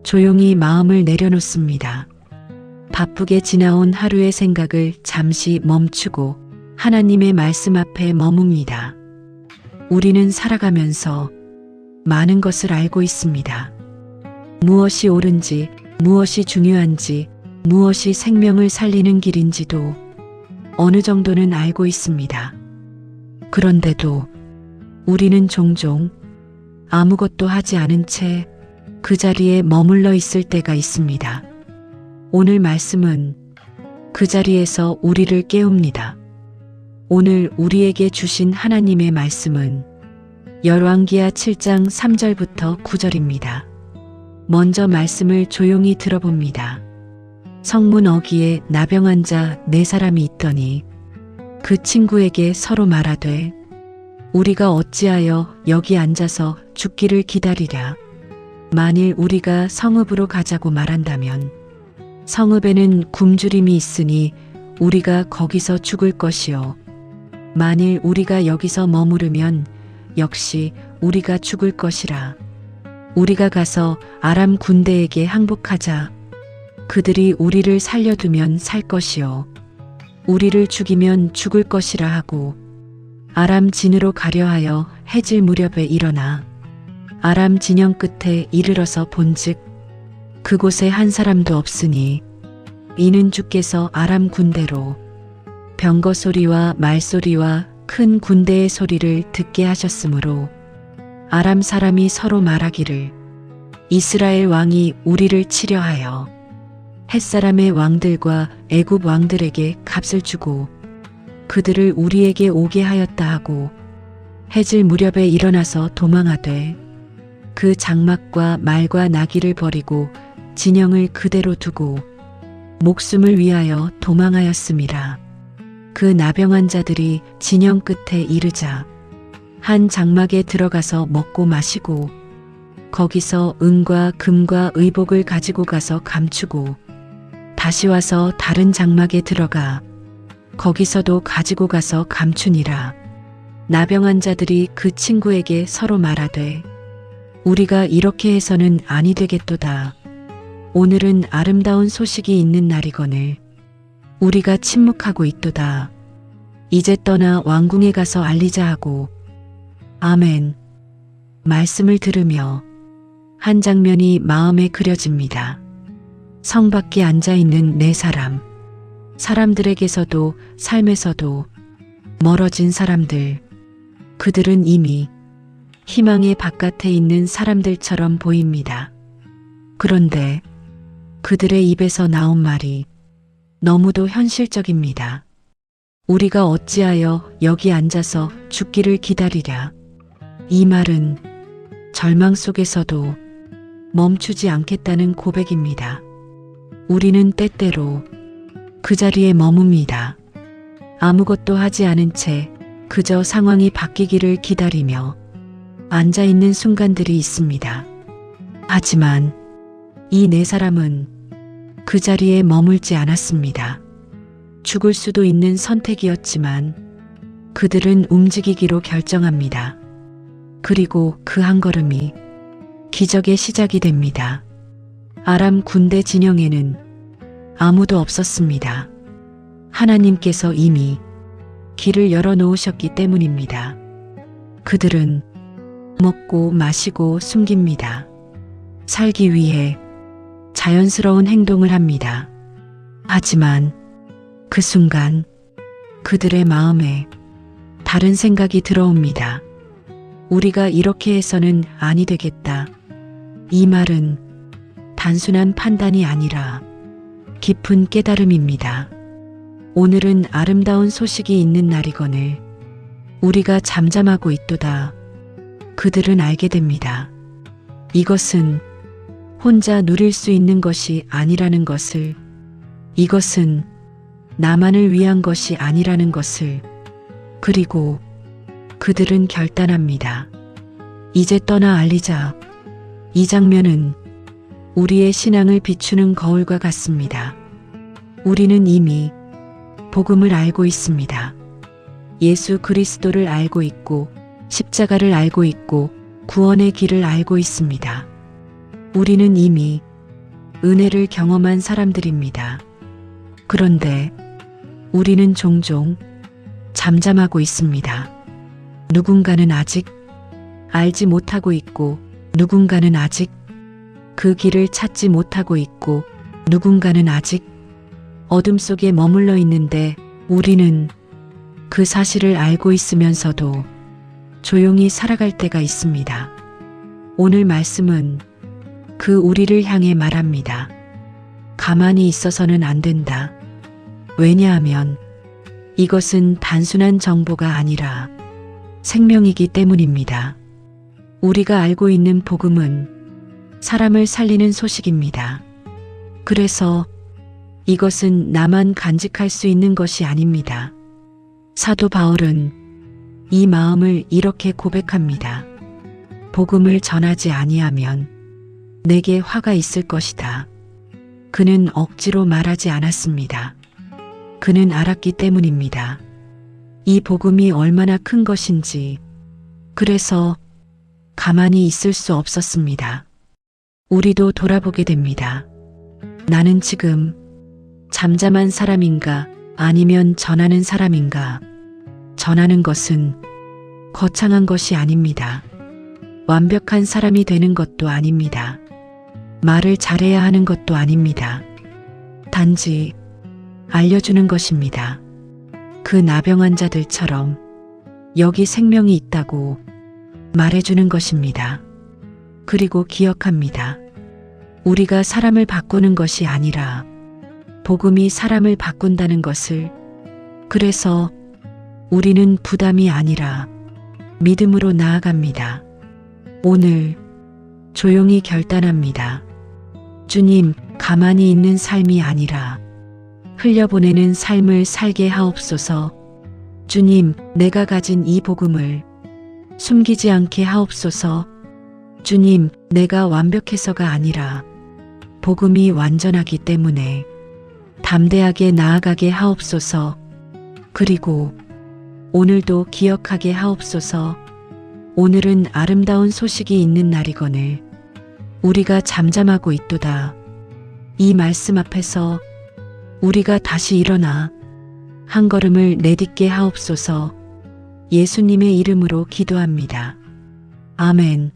조용히 마음을 내려놓습니다. 바쁘게 지나온 하루의 생각을 잠시 멈추고 하나님의 말씀 앞에 머뭅니다. 우리는 살아가면서 많은 것을 알고 있습니다. 무엇이 옳은지, 무엇이 중요한지, 무엇이 생명을 살리는 길인지도 어느 정도는 알고 있습니다. 그런데도 우리는 종종 아무것도 하지 않은 채 그 자리에 머물러 있을 때가 있습니다. 오늘 말씀은 그 자리에서 우리를 깨웁니다. 오늘 우리에게 주신 하나님의 말씀은 열왕기하 7장 3절부터 9절입니다. 먼저 말씀을 조용히 들어봅니다. 성문 어귀에 나병한 자 4사람이 있더니 그 친구에게 서로 말하되 우리가 어찌하여 여기 앉아서 죽기를 기다리랴. 만일 우리가 성읍으로 가자고 말한다면 성읍에는 굶주림이 있으니 우리가 거기서 죽을 것이요. 만일 우리가 여기서 머무르면 역시 우리가 죽을 것이라. 우리가 가서 아람 군대에게 항복하자. 그들이 우리를 살려두면 살 것이요. 우리를 죽이면 죽을 것이라 하고 아람 진으로 가려 하여 해질 무렵에 일어나 아람 진영 끝에 이르러서 본즉 그곳에 한 사람도 없으니 이는 주께서 아람 군대로 병거 소리와 말소리와 큰 군대의 소리를 듣게 하셨으므로 아람 사람이 서로 말하기를 이스라엘 왕이 우리를 치려 하여 햇사람의 왕들과 애굽 왕들에게 값을 주고 그들을 우리에게 오게 하였다 하고 해질 무렵에 일어나서 도망하되 그 장막과 말과 나귀를 버리고 진영을 그대로 두고 목숨을 위하여 도망하였음이라. 그 나병한 자들이 진영 끝에 이르자 한 장막에 들어가서 먹고 마시고 거기서 은과 금과 의복을 가지고 가서 감추고 다시 와서 다른 장막에 들어가 거기서도 가지고 가서 감추니라. 나병한 자들이 그 친구에게 서로 말하되 우리가 이렇게 해서는 아니 되겠도다. 오늘은 아름다운 소식이 있는 날이거늘 우리가 침묵하고 있도다. 이제 떠나 왕궁에 가서 알리자 하고 아멘. 말씀을 들으며 한 장면이 마음에 그려집니다. 성 밖에 앉아있는 4사람. 사람들에게서도 삶에서도 멀어진 사람들. 그들은 이미 희망의 바깥에 있는 사람들처럼 보입니다. 그런데 그들의 입에서 나온 말이 너무도 현실적입니다. 우리가 어찌하여 여기 앉아서 죽기를 기다리랴. 이 말은 절망 속에서도 멈추지 않겠다는 고백입니다. 우리는 때때로 그 자리에 머뭅니다. 아무것도 하지 않은 채 그저 상황이 바뀌기를 기다리며 앉아있는 순간들이 있습니다. 하지만 이 4사람은 그 자리에 머물지 않았습니다. 죽을 수도 있는 선택이었지만 그들은 움직이기로 결정합니다. 그리고 그 한 걸음이 기적의 시작이 됩니다. 아람 군대 진영에는 아무도 없었습니다. 하나님께서 이미 길을 열어놓으셨기 때문입니다. 그들은 먹고 마시고 숨깁니다. 살기 위해 자연스러운 행동을 합니다. 하지만 그 순간 그들의 마음에 다른 생각이 들어옵니다. 우리가 이렇게 해서는 아니 되겠다. 이 말은 단순한 판단이 아니라 깊은 깨달음입니다. 오늘은 아름다운 소식이 있는 날이거늘 우리가 잠잠하고 있도다. 그들은 알게 됩니다. 이것은 혼자 누릴 수 있는 것이 아니라는 것을, 이것은 나만을 위한 것이 아니라는 것을, 그리고 그들은 결단합니다. 이제 떠나 알리자. 이 장면은 우리의 신앙을 비추는 거울과 같습니다. 우리는 이미 복음을 알고 있습니다. 예수 그리스도를 알고 있고 십자가를 알고 있고 구원의 길을 알고 있습니다. 우리는 이미 은혜를 경험한 사람들입니다. 그런데 우리는 종종 잠잠하고 있습니다. 누군가는 아직 알지 못하고 있고, 누군가는 아직 그 길을 찾지 못하고 있고, 누군가는 아직 어둠 속에 머물러 있는데, 우리는 그 사실을 알고 있으면서도 조용히 살아갈 때가 있습니다. 오늘 말씀은 그 우리를 향해 말합니다. 가만히 있어서는 안 된다. 왜냐하면 이것은 단순한 정보가 아니라 생명이기 때문입니다. 우리가 알고 있는 복음은 사람을 살리는 소식입니다. 그래서 이것은 나만 간직할 수 있는 것이 아닙니다. 사도 바울은 이 마음을 이렇게 고백합니다. 복음을 전하지 아니하면 내게 화가 있을 것이다. 그는 억지로 말하지 않았습니다. 그는 알았기 때문입니다. 이 복음이 얼마나 큰 것인지. 그래서 가만히 있을 수 없었습니다. 우리도 돌아보게 됩니다. 나는 지금 잠잠한 사람인가, 아니면 전하는 사람인가? 전하는 것은 거창한 것이 아닙니다. 완벽한 사람이 되는 것도 아닙니다. 말을 잘해야 하는 것도 아닙니다. 단지 알려주는 것입니다. 그 나병 환자들처럼 여기 생명이 있다고 말해주는 것입니다. 그리고 기억합니다. 우리가 사람을 바꾸는 것이 아니라 복음이 사람을 바꾼다는 것을. 그래서 우리는 부담이 아니라 믿음으로 나아갑니다. 오늘 조용히 결단합니다. 주님, 가만히 있는 삶이 아니라 흘려보내는 삶을 살게 하옵소서. 주님, 내가 가진 이 복음을 숨기지 않게 하옵소서. 주님, 내가 완벽해서가 아니라 복음이 완전하기 때문에 담대하게 나아가게 하옵소서. 그리고 오늘도 기억하게 하옵소서. 오늘은 아름다운 소식이 있는 날이거늘 우리가 잠잠하고 있도다. 이 말씀 앞에서 우리가 다시 일어나 한 걸음을 내딛게 하옵소서. 예수님의 이름으로 기도합니다. 아멘.